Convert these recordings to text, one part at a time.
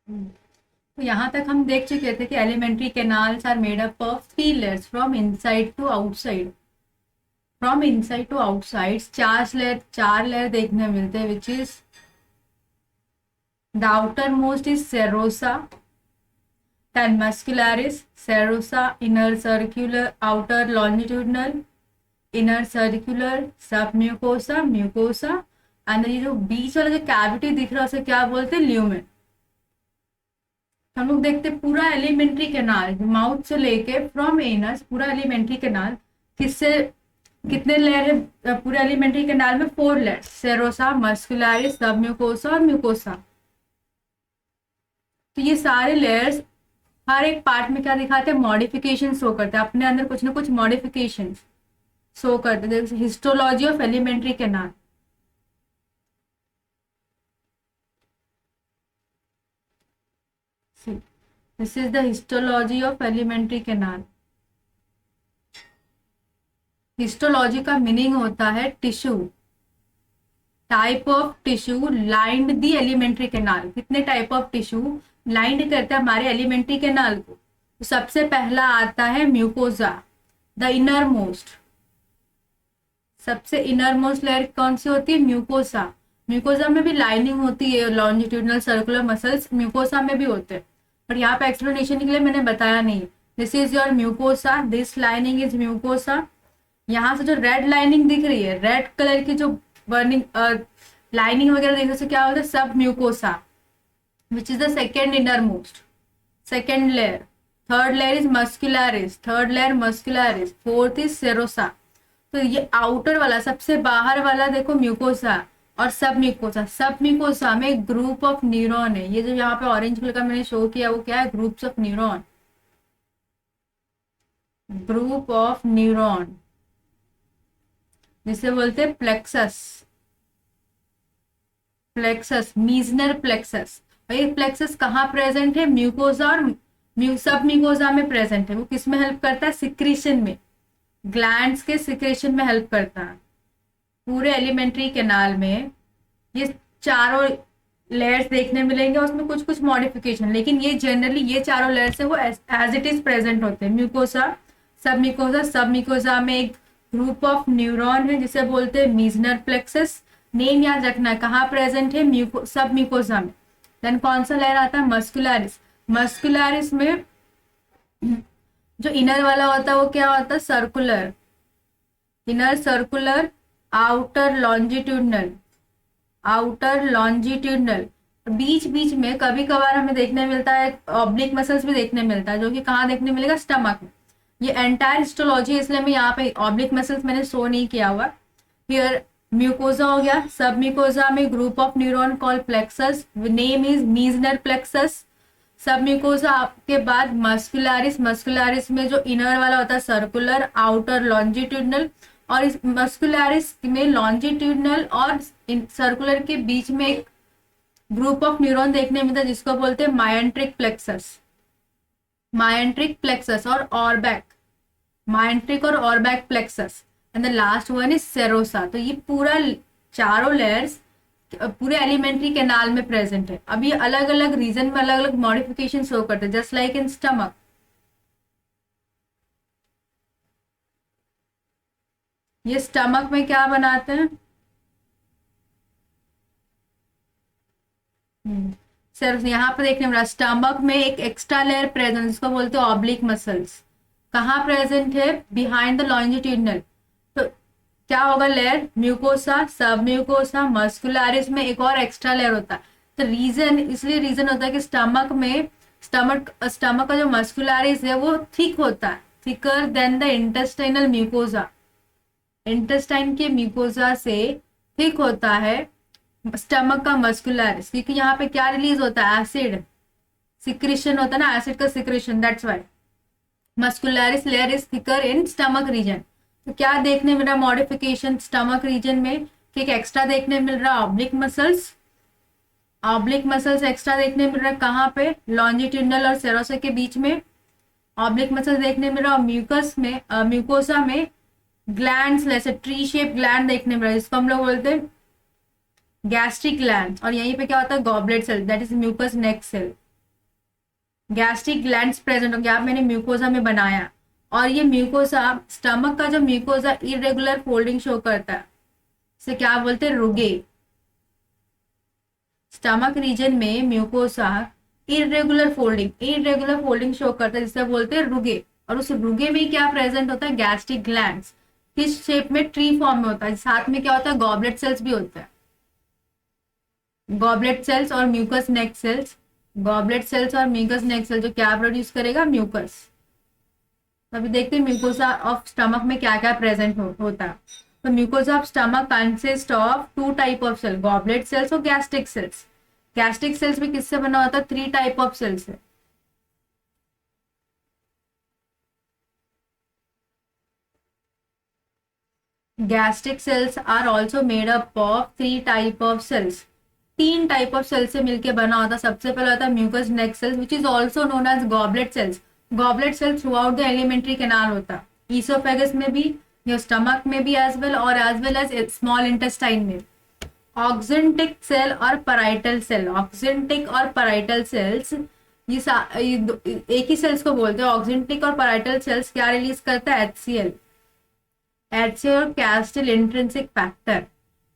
तो यहाँ तक हम देख चुके थे कि elementary canals are made up of three layers from inside to outside. From inside to outside चार लेयर देखने मिलते हैं, which is the outermost is serosa, then muscularis, serosa, inner circular, outer longitudinal, inner circular, submucosa, mucosa, and ये जो बीच वाला जो cavity दिख रहा है उसे क्या बोलते हैं, ल्यूमेन। हम लोग देखते हैं पूरा एलिमेंट्री कैनाल माउथ से लेके फ्रॉम एनस, पूरा एलिमेंट्री कैनाल किससे कितने लेयर है पूरे एलिमेंट्री कैनाल में, 4 लेयर, सेरोसा, मस्कुलरिस, सबम्यूकोसा और म्यूकोसा। तो ये सारे लेयर्स हर एक पार्ट में क्या दिखाते हैं, मॉडिफिकेशन शो करते हैं, अपने अंदर कुछ ना कुछ मॉडिफिकेशन शो करते हैं। जैसे histology of alimentary canal, this is the histology of alimentary canal. Histology का मीनिंग होता है tissue, type of tissue lined the alimentary canal. कितने टाइप ऑफ टिश्यू लाइंड करते हैं हमारे एलिमेंट्री कैनाल को। तो सबसे पहला आता है म्यूकोजा, द इनर मोस्ट। सबसे इनर मोस्ट लेयर कौन सी होती है, म्यूकोसा। म्यूकोसा में भी लाइनिंग होती है, लॉन्जिट्यूडनल सर्कुलर मसल्स म्यूकोसा में भी होते हैं, पर यहाँ पे एक्सप्लेनेशन के लिए मैंने बताया नहीं। This is your mucosa, this lining is mucosa. यहाँ से जो रेड लाइनिंग दिख रही है, रेड कलर की जो बर्निंग लाइनिंग वगैरह देखने से क्या होता है, सब mucosa, which is the second inner most, second layer. Third layer is muscularis, third layer muscularis. Fourth is serosa. तो ये आउटर वाला सबसे बाहर वाला देखो म्यूकोसा और सब म्यूकोसा। सब म्यूकोसा में ग्रुप ऑफ न्यूरॉन है। ये जो यहाँ पे ऑरेंज कलर का मैंने शो किया वो क्या है, groups of neuron, group of neuron, जिसे बोलते हैं प्लेक्सस, प्लेक्सस, मीजनर प्लेक्सस। और ये प्लेक्सस कहाँ प्रेजेंट है, म्यूकोसा और सब म्यूकोसा में प्रेजेंट है। वो किस में हेल्प करता है, सिक्रीशन में, ग्लैंड्स के सिक्रेशन में हेल्प करता है। पूरे एलिमेंट्री कैनाल में ये चारों लेयर्स देखने मिलेंगे, उसमें कुछ कुछ मॉडिफिकेशन, लेकिन ये जनरली ये चारों लेयर्स है वो एज इट इज प्रेजेंट होते हैं। म्यूकोसा, सब म्यूकोसा में एक ग्रुप ऑफ न्यूरॉन है जिसे बोलते हैं मीजनर प्लेक्सस। नेम याद रखना है, कहाँ प्रेजेंट है, सब म्यूकोसा में। देन कौन सा लेयर आता है, मस्कुलरिस। मस्कुलरिस में जो इनर वाला होता है वो क्या होता है, circular, inner circular, outer longitudinal, outer longitudinal. बीच बीच में कभी कभार हमें देखने मिलता है ऑब्लिक मसल्स भी देखने मिलता है, जो कि कहाँ देखने मिलेगा, स्टमक में। ये एंटायर हिस्टोलॉजी, इसलिए मैं यहाँ पे ऑब्लिक मसल्स मैंने शो नहीं किया हुआ। फिर म्यूकोजा हो गया, सब म्यूकोजा में group of neuron call plexus, name is Meissner plexus. सब म्यूकोजा के बाद मस्कुलरिस, मस्कुलरिस में जो इनर वाला होता है सर्कुलर, आउटर लॉन्जिट्यूडनल, और इस मस्कुलरिस में लॉन्जिट्यूडनल और सर्कुलर के बीच में एक ग्रुप ऑफ न्यूरॉन देखने मिलता है जिसको बोलते हैं मायंट्रिक प्लेक्सस, मायंट्रिक प्लेक्सस और ऑरबैक, मायंट्रिक और Auerbach plexus. And the last one is serosa. तो ये पूरा चारों लेयर्स पूरे एलिमेंट्री कैनाल में प्रेजेंट है। अब ये अलग अलग रीजन में अलग अलग मॉडिफिकेशन शो करते हैं, जस्ट लाइक इन स्टमक। ये स्टमक में क्या बनाते हैं, सर यहाँ पे देखने मिला स्टमक में एक एक्स्ट्रा लेयर प्रेजेंट जिसको बोलते हैं ऑब्लिक मसल्स। कहाँ प्रेजेंट है, बिहाइंड द लॉन्जिट्यूडनल। तो क्या होगा लेयर, म्यूकोसा, सब म्यूकोसा, मस्कुलरिस में एक और एक्स्ट्रा लेयर होता है। तो रीजन, इसलिए रीजन होता है कि स्टमक में स्टमक का जो मस्कुलरिस है वो थिक होता है, thicker than the intestinal mucosa. Intestine के म्यूकोसा से थिक होता है स्टमक का मस्कुलरिस, क्योंकि यहाँ पे क्या रिलीज होता है, एसिड सिक्रेशन होता है ना, एसिड का secretion, that's why muscularis layer is thicker in stomach region. तो क्या देखने मिल रहा मॉडिफिकेशन स्टमक रीजन में, कि एक एक्स्ट्रा देखने मिल रहा oblique muscles, oblique muscles extra देखने मिल रहा है कहाँ पे, लॉन्जिट्यूडनल और सेरोसा के बीच में ऑब्लिक मसल्स देखने मिल रहा, और म्यूकस में म्यूकोसा में ग्लैंड्स, जैसे ट्री शेप ग्लैंड देखने मिल रहा है जिसको हम लोग बोलते हैं गैस्ट्रिक ग्लैंड। और यहीं पे क्या होता है, goblet cell, that is mucous neck cell. Gastric glands present हो गया, मैंने म्यूकोजा में बनाया, और ये म्यूकोजा, स्टमक का जो म्यूकोजा इरेगुलर फोल्डिंग शो करता है, इसे क्या बोलते हैं, रुगे। स्टमक रीजन में म्यूकोसा इरेगुलर फोल्डिंग शो करता है, जिसे बोलते हैं रुगे। और उस रुगे में क्या प्रेजेंट होता है, गैस्ट्रिक ग्लैंड्स। किस शेप में, ट्री फॉर्म में होता है। साथ में क्या होता है, गॉबलेट सेल्स भी होता है, गॉबलेट सेल्स और mucus neck sales. Goblet cells और म्यूकस नेक सेल जो क्या प्रोड्यूस करेगा, म्यूकस। अभी देखते हैं म्यूकोसा ऑफ स्टमक में क्या क्या प्रेजेंट होता है। तो mucosa of stomach consist of two type of cell, goblet cells और गैस्ट्रिक सेल्स। गैस्ट्रिक सेल्स भी किससे बना होता है, 3 टाइप ऑफ सेल्स है। Gastric cells are also made up of 3 type of cells. 3 type of cells से मिलकर बना होता है। सबसे पहले होता है mucous neck cells which is also known as goblet cells. Goblet cells throughout the alimentary canal होता है, ईसोफेगस में भी, या स्टमक में भी एज वेल, और as well as small intestine में। ऑक्जेंटिक सेल और पैराइटल सेल, ऑक्जेंटिक और पैराइटल सेल्स एक ही सेल्स को बोलते हैं। ऑक्जेंटिक और पैराइटल सेल्स क्या रिलीज करता है, HCl और कैस्टिल इंट्रिंसिक फैक्टर।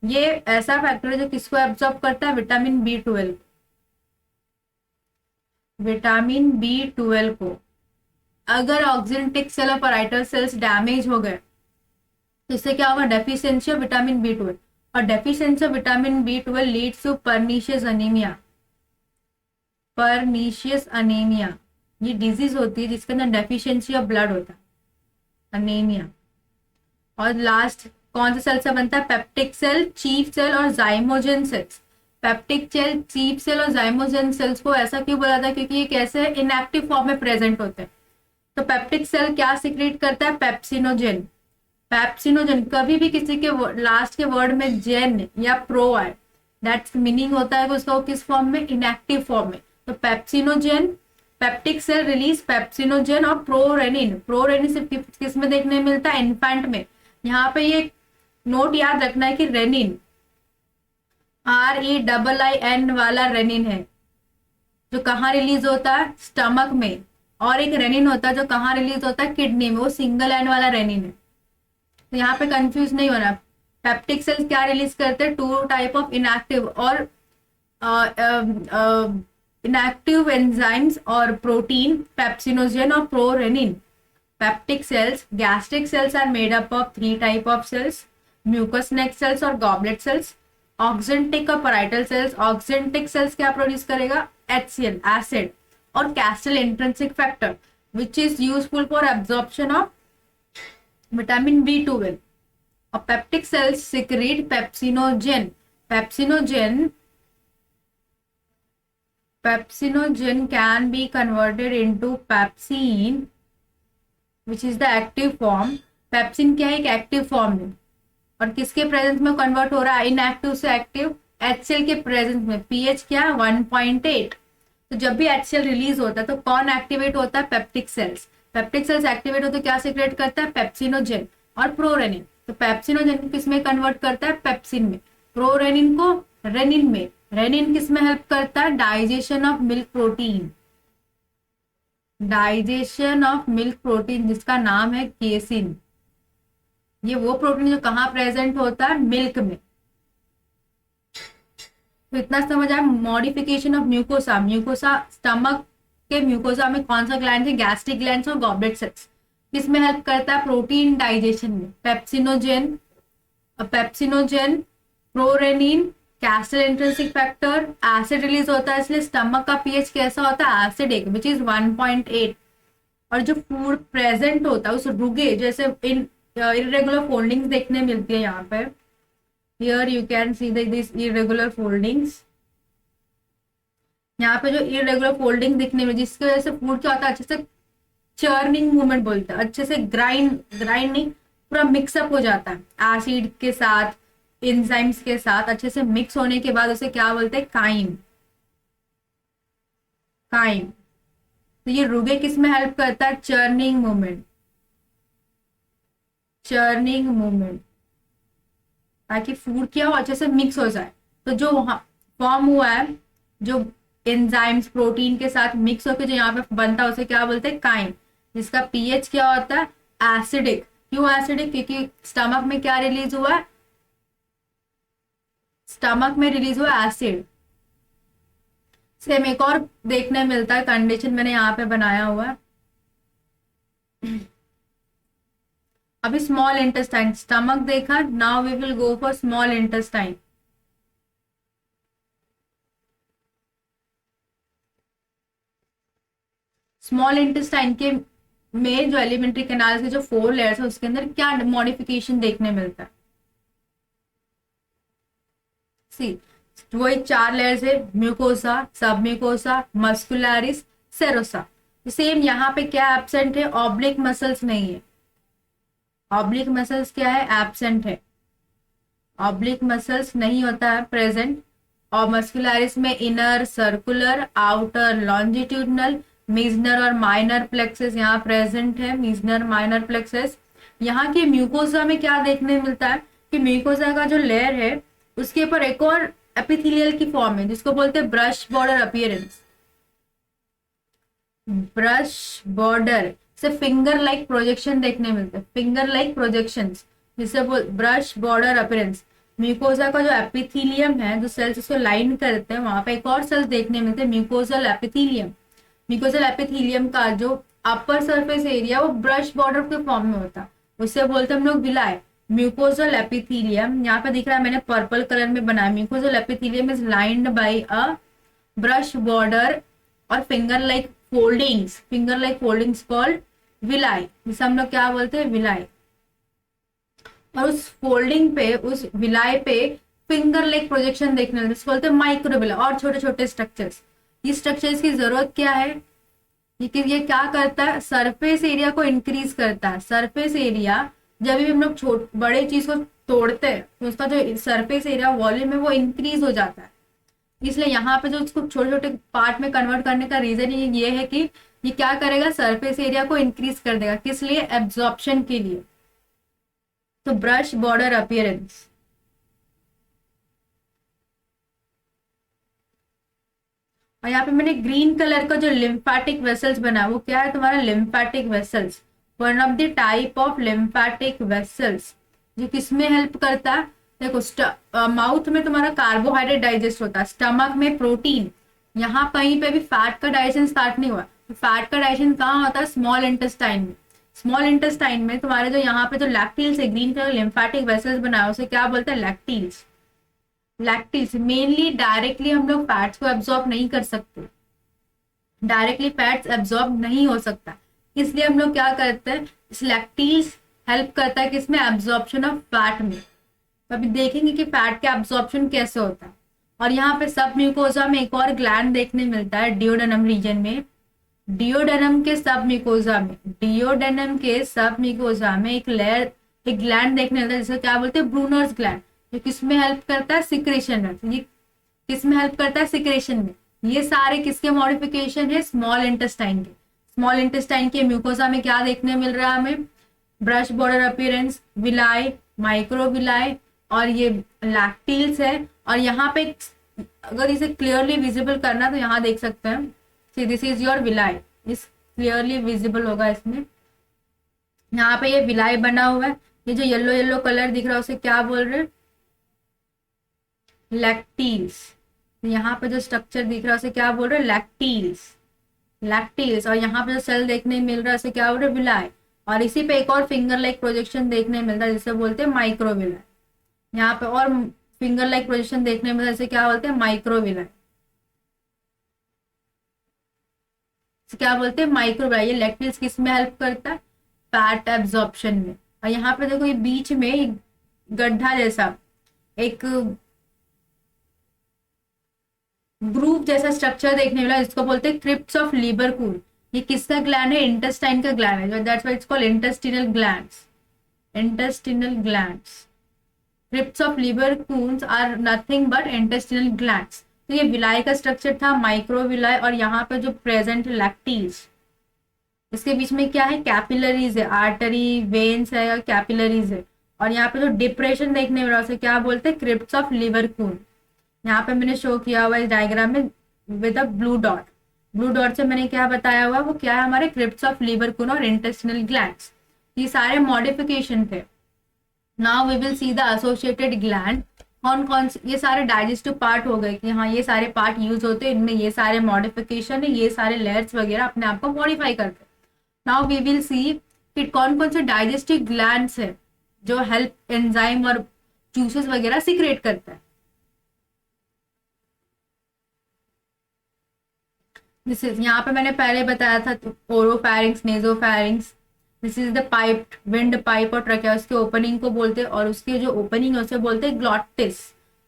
ये ऐसा फैक्टर है जो किसको एब्जॉर्ब करता है, विटामिन B12। विटामिन B12 को अगर ऑक्जेंटिक सेल और पैराइटल सेल्स डैमेज हो गए तो इससे क्या होगा, डेफिशिएंसी ऑफ विटामिन B12। और deficiency of vitamin B12 leads to pernicious anaemia. Pernicious anaemia ये डिजीज होती है जिसके अंदर डेफिशिएंसी ऑफ ब्लड होता है, अनीमिया। और लास्ट कौन से सेल से बनता है, पेप्टिक सेल, चीफ सेल और zymogen cells. Peptic cell, chief cell और जाइमोजेन सेल्स को ऐसा क्यों बोला था, क्योंकि ये कैसे इनएक्टिव फॉर्म में प्रेजेंट होते हैं। तो पेप्टिक सेल क्या सिक्रेट करता है, पेप्सिनोजेन। पेप्सिनोजेन, कभी भी किसी के लास्ट के वर्ड में जेन या प्रो आए, दैट्स मीनिंग होता है कि उसका किस फॉर्म में, इनएक्टिव फॉर्म में। तो pepsinogen, peptic cell release pepsinogen और प्रोरेनिन। प्रोरेनिन सिर्फ किस में देखने मिलता है, इन्फेंट में। यहाँ पे ये नोट याद रखना है कि रेनिन, REIIN वाला रेनिन है जो कहाँ रिलीज होता है, स्टमक में। और एक रेनिन होता है जो कहाँ रिलीज होता है, किडनी में, वो सिंगल एंड वाला रेनिन है। तो यहाँ पे कंफ्यूज नहीं होना। पेप्टिक सेल्स क्या रिलीज करते हैं, 2 टाइप ऑफ इनएक्टिव और इनएक्टिव एंजाइम्स और प्रोटीन, पेप्सिनोजेन और prorenin. Peptic cells, gastric cells are made up of 3 type of cells, mucus neck cells और गॉबलेट सेल्स। ऑक्जेंटिक और पैराइटल सेल्स, ऑक्जेंटिक सेल्स क्या produce करेगा, HCl acid और Castle intrinsic factor which is useful for absorption of vitamin B12। और peptic cells secrete pepsinogen. Pepsinogen can be converted into pepsin which is the active form. Pepsin क्या है, एक active form है। और किसके presence में convert हो रहा है, इनएक्टिव से एक्टिव, HCl के प्रेजेंस में। pH क्या है, 1.8। तो जब भी HCl रिलीज होता है तो कौन एक्टिवेट होता है, peptic cells. Peptic cells activate होते क्या सिक्रेट करता है, पेप्सिनोजेन और प्रोरेनिन। तो पेप्सिनोजेन को किस में कन्वर्ट करता है, पेप्सिन में। प्रोरेनिन को रेनिन में। रेनिन किस में हेल्प करता है, digestion of milk protein. Digestion of milk protein जिसका नाम है केसिन। ये वो प्रोटीन जो कहाँ प्रेजेंट होता है, मिल्क में। तो इतना समझ आया। Modification of mucosa, mucosa stomach के म्यूकोसा में कौन सा ग्लैंड है, गैस्ट्रिक ग्लैंड्स और गॉबलेट सेल्स। किसमें हेल्प करता है, प्रोटीन डाइजेशन में। Pepsinogen, prorenin, Castle intrinsic factor, acid release होता है, इसलिए स्टमक का pH कैसा होता है, एसिडिक विच इज 1.8। और जो फूड प्रेजेंट होता है उस रुगे, जैसे इरेगुलर फोल्डिंग्स देखने मिलती है यहाँ पे। Here you can see this irregular foldings. यहाँ पे जो इरेगुलर फोल्डिंग दिखने में, जिसकी वजह से फूड क्या होता है, अच्छे से चर्निंग मूवमेंट बोलते हैं, अच्छे से ग्राइंड नहीं, पूरा मिक्सअप हो जाता है एसिड के साथ, एंजाइम्स के साथ। अच्छे से मिक्स होने के बाद उसे क्या बोलते हैं, काइम। तो ये रुगे किस में हेल्प करता है, चर्निंग मूवमेंट, ताकि फूड क्या हो, अच्छे से मिक्स हो जाए। तो जो वहां फॉर्म हुआ है, जो एंजाइम्स प्रोटीन के साथ मिक्स होकर जो यहाँ पे बनता है उसे क्या बोलते हैं, काइम, जिसका पीएच क्या होता है, एसिडिक। क्यों एसिडिक, क्योंकि स्टमक में क्या रिलीज हुआ है, स्टमक में रिलीज हुआ एसिड। सेम एक और देखने मिलता है कंडीशन, मैंने यहाँ पे बनाया हुआ है। अभी स्मॉल इंटेस्टाइन, स्टमक देखा, now we will go for small intestine. Small intestine के में जो एलिमेंट्री कैनाल के जो 4 लेयर्स है उसके अंदर क्या मॉडिफिकेशन देखने मिलता है, सी वही 4 लेयर्स है, म्यूकोसा, सब म्यूकोसा, मस्कुलरिस, सेरोसा। सेम यहाँ पे क्या एब्सेंट है, ऑब्लिक मसल्स नहीं है। ऑब्लिक मसल्स क्या है, एब्सेंट है। ऑब्लिक मसल्स नहीं होता है प्रेजेंट। और मस्कुलरिस में inner circular, outer longitudinal, Meissner और माइनर प्लेक्सेस यहाँ प्रेजेंट है, मीजनर माइनर प्लेक्सेस। यहाँ के म्यूकोसा में क्या देखने मिलता है कि म्यूकोसा का जो लेयर है उसके ऊपर एक और एपिथेलियल की फॉर्म है जिसको बोलते हैं brush border appearance. Brush border से फिंगर लाइक प्रोजेक्शन देखने मिलते हैं, फिंगर लाइक प्रोजेक्शन, जिसे ब्रश बॉर्डर अपीयरेंस। म्यूकोसा का जो एपिथेलियम है, जो सेल्स उसको लाइन करते हैं, वहां पे एक और सेल्स देखने मिलते हैं, म्यूकोसल एपिथेलियम। म्यूकोसल एपिथेलियम का जो अपर सरफेस एरिया वो ब्रश बॉर्डर के फॉर्म में होता है, उससे बोलते हैं हम लोग विलाय। म्यूकोसल एपिथेलियम यहाँ पे दिख रहा है, मैंने पर्पल कलर में बनाया। Mucosal epithelium is lined by a brush border और finger like foldings, finger like foldings called villi, जिसे हम लोग क्या बोलते हैं, विलाई। और उस फोल्डिंग पे, उस विलाई पे फिंगर लाइक प्रोजेक्शन देखने मिलते हैं, बोलते हैं माइक्रोविलाई, और छोटे छोटे स्ट्रक्चर्स। ये स्ट्रक्चर्स की जरूरत क्या है, ये क्या करता है, सरफेस एरिया को इंक्रीज करता है। सरफेस एरिया जब भी हम लोग बड़े चीज को तोड़ते हैं तो उसका जो सरफेस एरिया वॉल्यूम है वो इंक्रीज हो जाता है। इसलिए यहाँ पे जो उसको छोटे छोटे पार्ट में कन्वर्ट करने का रीजन ये है कि ये क्या करेगा, सरफेस एरिया को इंक्रीज कर देगा। किस लिए, एब्जॉर्प्शन के लिए। तो ब्रश बॉर्डर अपीयरेंस। और यहाँ पे मैंने ग्रीन कलर का जो लिम्फेटिक वेसल्स बना वो क्या है, तुम्हारा lymphatic vessels, one of the type of lymphatic vessels, जो किसमें हेल्प करता है, देखो माउथ में तुम्हारा कार्बोहाइड्रेट डाइजेस्ट होता है, स्टमक में प्रोटीन। यहाँ कहीं पे भी फैट का डाइजेशन स्टार्ट नहीं हुआ, तो फैट का डाइजेशन कहाँ होता है, स्मॉल इंटेस्टाइन में। स्मॉल इंटेस्टाइन में तुम्हारे जो यहाँ पे जो लैक्टिल्स है, ग्रीन कलर लिम्फेटिक वेसल्स बनाए उसे क्या बोलते हैं, लैक्टिल्स। लैक्टिल्स मेनली डायरेक्टली हम लोग फैट्स को एब्जॉर्ब नहीं कर सकते, डायरेक्टली फैट्स एब्जॉर्ब नहीं हो सकता, इसलिए हम लोग क्या करते हैं, इस लैक्टिल्स हेल्प करता है किसमें, एब्जॉर्प्शन ऑफ फैट में। तो अभी देखेंगे कि फैट का एब्जॉर्प्शन कैसे होता है। और यहाँ पे सब म्यूकोजा में एक और ग्लैंड देखने मिलता है, डियोडेनम रीजन में। डियोडेनम के सब म्यूकोजा में, डियोडेनम के सब म्यूकोजा में एक लेयर, एक ग्लैंड देखने मिलता है जिसे क्या बोलते हैं, ब्रूनर्स ग्लैंड, जो किसमें हेल्प करता है, सिक्रेशन में। ये किसमें हेल्प करता है, सिक्रेशन में। ये सारे किसके मॉडिफिकेशन है, स्मॉल इंटेस्टाइन के। स्मॉल इंटेस्टाइन के म्यूकोसा में क्या देखने मिल रहा है हमें, brush border appearance, villi, microvilli, और ये लैक्टिल्स है। और यहाँ पे अगर इसे क्लियरली विजिबल करना तो यहाँ देख सकते हैं, see this is your villi, इस क्लियरली विजिबल होगा इसमें। यहाँ पे ये विलाई बना हुआ है, ये जो येलो येलो कलर दिख रहा है उसे क्या बोल रहे हैं, लैक्टिल्स। यहाँ पे जो स्ट्रक्चर दिख रहा है उसे क्या बोल रहे हैं, लैक्टिल्स, लैक्टिल्स। और यहाँ पे जो सेल देखने मिल रहा है उसे क्या बोल रहे हैं, विलाई। और इसी पे एक और फिंगर लाइक प्रोजेक्शन देखने मिलता है जिसे बोलते हैं माइक्रोविलाई। यहाँ पे और फिंगर लाइक प्रोजेक्शन देखने मिलता है जिसे क्या बोलते हैं, माइक्रोविलाई। क्या बोलते हैं, माइक्रोविलाई। ये लैक्टिल्स किस में हेल्प करता है, फैट एब्जॉर्प्शन में। और यहाँ पे देखो ये बीच में एक गड्ढा जैसा एक ग्रुप जैसा स्ट्रक्चर देखने मिला जिसको बोलते हैं क्रिप्ट्स ऑफ लीबरकूल। ये किसका ग्लैंड है, इंटेस्टाइन का ग्लैंड है, that's why it's called intestinal glands, intestinal glands. Crypts of Lieberkuhn are nothing but intestinal glands. तो ये विलाई का स्ट्रक्चर था, माइक्रोविलाई। और यहाँ पे जो प्रेजेंट लैक्टिल्स, इसके बीच में क्या है, कैपिलरीज है, आर्टरी वेन्स है और कैपिलरीज है। और यहाँ पे जो डिप्रेशन देखने मिल रहा है उसे क्या बोलते हैं, क्रिप्ट्स ऑफ लीबरकूल। यहाँ पे मैंने शो किया हुआ इस डायग्राम में with a blue dot. Blue dot से मैंने क्या बताया हुआ, वो क्या है, हमारे क्रिप्ट्स ऑफ लीवर कुन और इंटेस्टिनल ग्लैंड्स, ये सारे मॉडिफिकेशन थे। Now we will see the associated gland. कौन कौन से, ये सारे डाइजेस्टिव पार्ट हो गए कि हाँ ये सारे पार्ट यूज होते हैं, इनमें ये सारे मॉडिफिकेशन है, ये सारे लेयर्स वगैरह अपने आप को मॉडिफाई करते हैं। नाउ वी विल सी कि कौन कौन से डाइजेस्टिव ग्लैंड्स है जो हेल्प एंजाइम और जूसेस वगैरह सीक्रेट करता है। दिस इज, यहाँ पे मैंने पहले बताया था oropharynx, nasopharynx. This is the pipe, wind pipe और ट्रकिया, उसके ओपनिंग को बोलते हैं, और उसके जो ओपनिंग है उसे बोलते हैं ग्लॉटिस,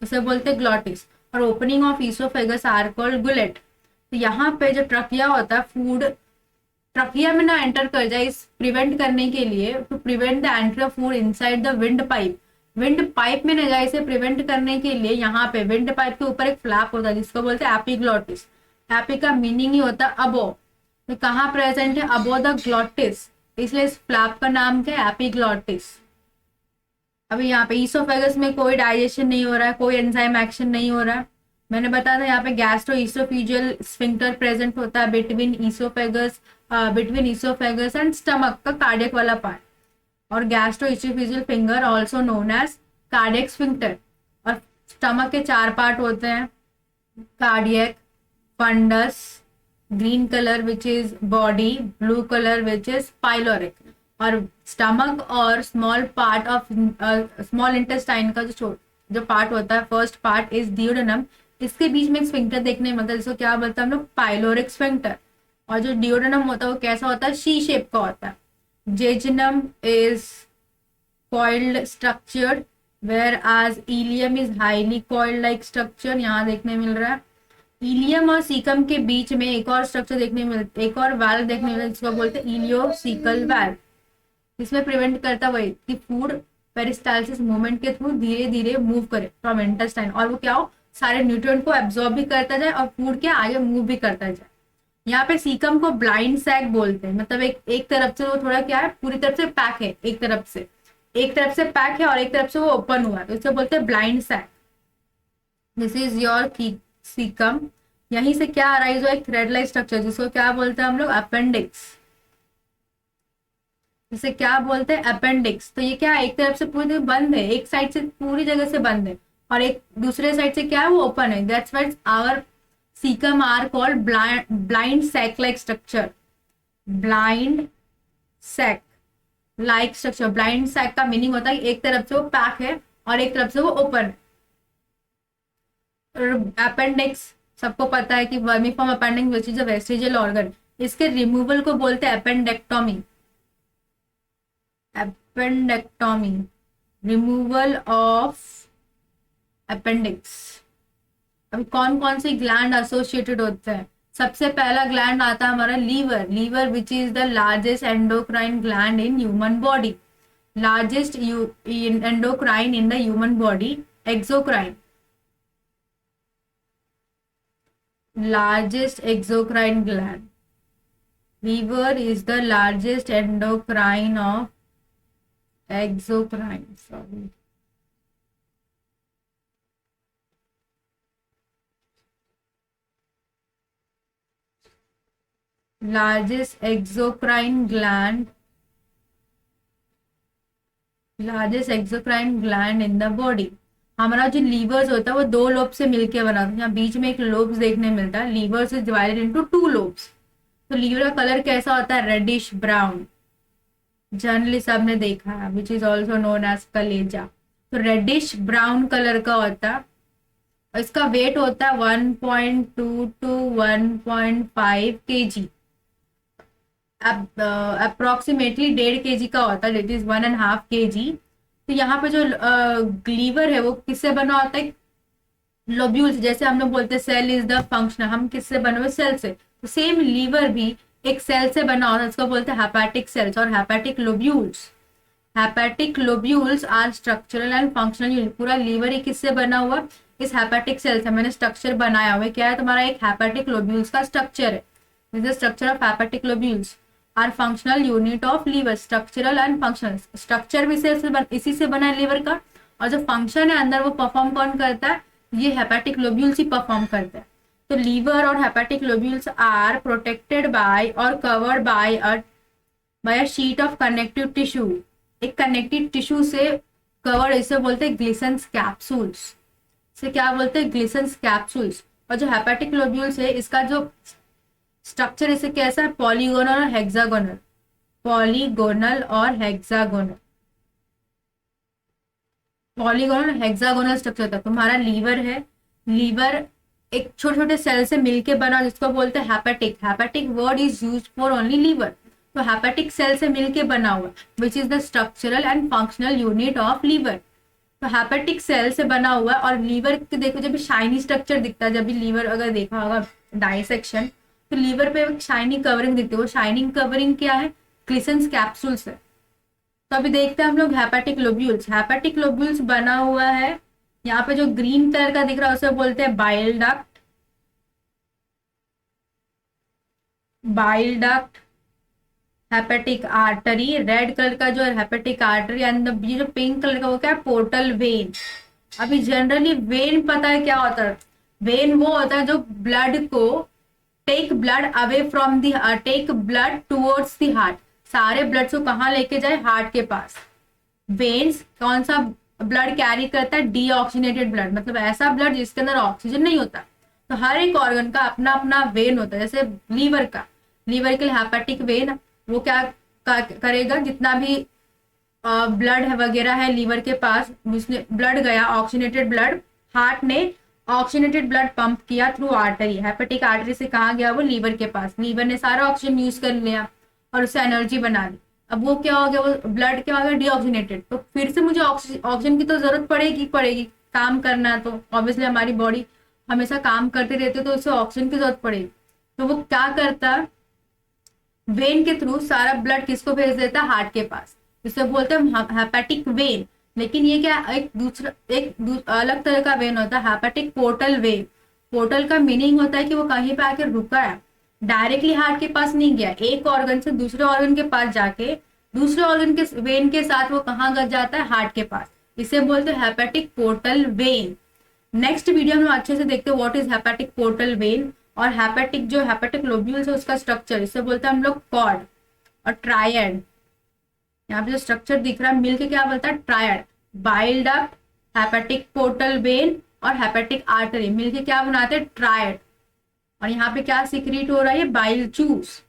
उसे बोलते हैं ग्लॉटिस। और opening of oesophagus are called gullet. तो यहाँ पे जो ट्रकिया होता है, फूड ट्रकिया में ना एंटर कर जाए, इस प्रिवेंट करने के लिए, to prevent the entry of food inside the windpipe, wind pipe में न जाए, इसे प्रिवेंट करने के लिए यहाँ पे विंड पाइप के ऊपर एक फ्लैप होता है जिसको बोलते हैं एपिग्लॉटिस। एपी का मीनिंग ही होता है अबो, तो कहाँ प्रेजेंट है, अबो द ग्लॉटिस, इसलिए इस फ्लैप का नाम क्या है, एपिग्लॉटिस। अभी यहाँ पे ईसोफेगस में कोई डाइजेशन नहीं हो रहा है, कोई एंजाइम एक्शन नहीं हो रहा है। मैंने बताया था यहाँ पे गैस्ट्रो ईसोफेजियल स्फिंक्टर प्रेजेंट होता है बिटवीन ईसोफेगस एंड स्टमक का कार्डियक वाला पार्ट, और gastro oesophageal sphincter also known as cardiac sphincter. और स्टमक के 4 पार्ट होते हैं, cardiac, fundus, green colour which is body, blue colour which is pyloric. और स्टमक और small part of small intestine का जो पार्ट होता है, फर्स्ट पार्ट इज डियोडेनम, इसके बीच में एक स्फिंक्टर देखने में, मतलब इसको क्या बोलते हैं हम लोग, पाइलोरिक स्फिंक्टर। और जो डियोडेनम होता है वो कैसा होता है, सी शेप का होता है। Jejunum is coiled structured whereas ileum is highly coiled like structure, यहाँ देखने मिल रहा है। इलियम और सीकम के बीच में एक और स्ट्रक्चर देखने मिलता, एक और वाल्व देखने मिलता है जिसको बोलते हैं इलियोसिकल वाल्व। इसमें प्रिवेंट करता वही कि फूड पेरिस्टालसिस मूवमेंट के थ्रू धीरे धीरे मूव करे फ्रॉम इंटेस्टाइन, और वो क्या हो, सारे न्यूट्रिएंट को एब्जॉर्ब भी करता जाए और फूड के आगे मूव भी करता जाए। यहाँ पे सीकम को ब्लाइंड सैक बोलते हैं, मतलब एक तरफ से वो थोड़ा क्या है, पूरी तरफ से पैक है, एक तरफ से पैक है और एक तरफ से वो ओपन हुआ है, तो इसे बोलते हैं blind sac. This is your caecum. यहीं से क्या अराइज हुआ, एक थ्रेड लाइक स्ट्रक्चर जिसको क्या बोलते हैं हम लोग, अपेंडिक्स, जिसे क्या बोलते हैं, अपेंडिक्स। तो ये क्या है, एक तरफ से पूरी तरह बंद है, एक साइड से पूरी जगह से बंद है, और एक दूसरे साइड से क्या है, वो ओपन है। That's why our caecum are called blind sac like structure, blind sac like structure. Blind sac का मीनिंग होता है कि एक तरफ से वो पैक है और एक तरफ से वो ओपन है। अपेंडिक्स सबको पता है कि vermiform appendix which is a vestigial organ, इसके रिमूवल को बोलते हैं appendectomy. Appendectomy, removal of appendix. अभी कौन कौन से ग्लैंड एसोसिएटेड होते हैं, सबसे पहला ग्लैंड आता है हमारा liver, liver which is the largest endocrine gland in human body, largest endocrine in the human body, exocrine, largest exocrine gland. Liver is the largest endocrine of exocrine. Sorry. Largest exocrine gland. Largest exocrine gland in the body. हमारा जो levers होता है वो 2 lobe से मिलके बना होता है, यहाँ बीच में एक लोब्स देखने मिलता है, livers is divided into 2 lobes. तो लीवर का कलर कैसा होता है, रेडिश ब्राउन, जनरली सबने देखा है, which is also known as कलेजा। तो रेडिश ब्राउन कलर का होता है, और इसका वेट होता है 1.2 to 1.5 kg, अप्रोक्सीमेटली 1.5 kg का होता है, इट इज 1.5 kg। तो यहाँ पे जो लीवर है वो किससे बना होता है, लोब्यूल्स, जैसे हम लोग बोलते हैं सेल इज द फंक्शनल, हम किससे बने हुए, सेल से। तो सेम लीवर भी एक सेल से बना होता है, इसको बोलते हैं हेपेटिक सेल्स और hepatic lobules. Hepatic lobules are structural and functional unit. पूरा लीवर ही किससे बना हुआ, इस हेपेटिक सेल से। मैंने स्ट्रक्चर बनाया हुआ है, क्या है तुम्हारा, एक हेपेटिक लोब्यूल्स का स्ट्रक्चर है। This is structure of hepatic lobules are functional unit of liver, structural and functional. Structure भी इसी से बना है लीवर का, और जो फंक्शन है अंदर वो परफॉर्म कौन करता है, ये हेपेटिक लोब्यूल्स ही परफॉर्म करता है। तो लीवर और hepatic lobules are protected by और covered by a sheet of connective tissue. एक कनेक्टिव टिश्यू से कवर्ड, इसे बोलते हैं ग्लिसन्स कैप्सूल्स। इसे क्या बोलते हैं? Glisson's capsules. और जो हेपेटिक लोब्यूल्स है, इसका जो स्ट्रक्चर इसे कैसा है? पॉलीगोनल और हेक्सागोनल। पॉलीगोनल और हेक्सागोनल, पॉलीगोनल हेक्सागोनल स्ट्रक्चर होता है। तुम्हारा लीवर है, लीवर एक छोटे छोटे सेल से मिलके बना, जिसको बोलते हैं hepatic. Hepatic word is used for only liver. तो हेपेटिक सेल से मिलके बना हुआ, which is the structural and functional unit of liver. तो हेपेटिक सेल से बना हुआ, और लीवर के देखो जब भी शाइनी स्ट्रक्चर दिखता है, जब भी लीवर अगर देखा होगा डाइसेक्शन, तो लीवर पे एक शाइनी कवरिंग दिखती है। वो शाइनिंग कवरिंग क्या है? ग्लिसन्स कैप्सूल्स है। तो अभी देखते हैं हम लोग हेपेटिक लोब्यूल्स। हेपेटिक लोब्यूल्स बना हुआ है, यहाँ पे जो ग्रीन कलर का दिख रहा है उसे बोलते हैं bile duct. Bile duct, hepatic artery. Red colour का जो है हेपेटिक आर्टरी, एंड ये जो पिंक कलर का वो क्या है? Portal vein. अभी जनरली वेन पता है क्या होता है? वेन वो होता है जो ब्लड को take blood away from the, take blood towards the heart. सारे ब्लड को कहाँ लेके जाए? हार्ट के पास। वेन्स कौन सा ब्लड कैरी करता है? डीऑक्सीनेटेड ब्लड, मतलब ऐसा ब्लड जिसके अंदर ऑक्सीजन नहीं होता। तो हर एक ऑर्गन का अपना अपना वेन होता है। जैसे लीवर का, लीवर के लिए हेपेटिक वेन, वो क्या करेगा? जितना भी ब्लड है वगैरह है लीवर के पास, उसने ब्लड गया, ऑक्सीनेटेड ब्लड, हार्ट ने ऑक्सीनेटेड ब्लड पंप किया थ्रू आर्टरी। हेपेटिक आर्टरी से कहा गया? वो लीवर के पास। लीवर ने सारा ऑक्सीजन यूज कर लिया और उससे एनर्जी बना ली। अब वो क्या हो गया? वो ब्लड क्या हो गया? डीऑक्सीनेटेड। तो फिर से मुझे ऑक्सीजन की तो जरूरत पड़ेगी काम करना है, तो ऑब्वियसली हमारी बॉडी हमेशा काम करते रहते, तो उससे ऑक्सीजन की जरूरत पड़ेगी। तो वो क्या करता है? वेन के थ्रू सारा ब्लड किसको भेज देता है? हार्ट के पास। इसे बोलते हैं हेपेटिक वेन। लेकिन ये क्या अलग तरह का वेन होता है, हेपेटिक पोर्टल वेन। पोर्टल का मीनिंग होता है कि वो कहीं पे आके रुका है, डायरेक्टली हार्ट के पास नहीं गया, एक ऑर्गन से दूसरे ऑर्गन के पास जाके दूसरे ऑर्गन के वेन के साथ वो कहाँ जाता है? हार्ट के पास। इसे बोलते हैं hepatic portal vein. Next video में अच्छे से देखते हैं what is hepatic portal vein, और हेपेटिक जो हेपेटिक लोब्यूल्स है उसका स्ट्रक्चर। इसे बोलते हैं हम लोग कॉर्ड और ट्रायड। यहाँ पे जो स्ट्रक्चर दिख रहा है मिलके क्या बोलता है? Triad. Bile duct, hepatic portal vein और हेपेटिक आर्टरी मिलके क्या बनाते हैं? ट्रायड। और यहाँ पे क्या सिक्रीट हो रहा है? Bile juice.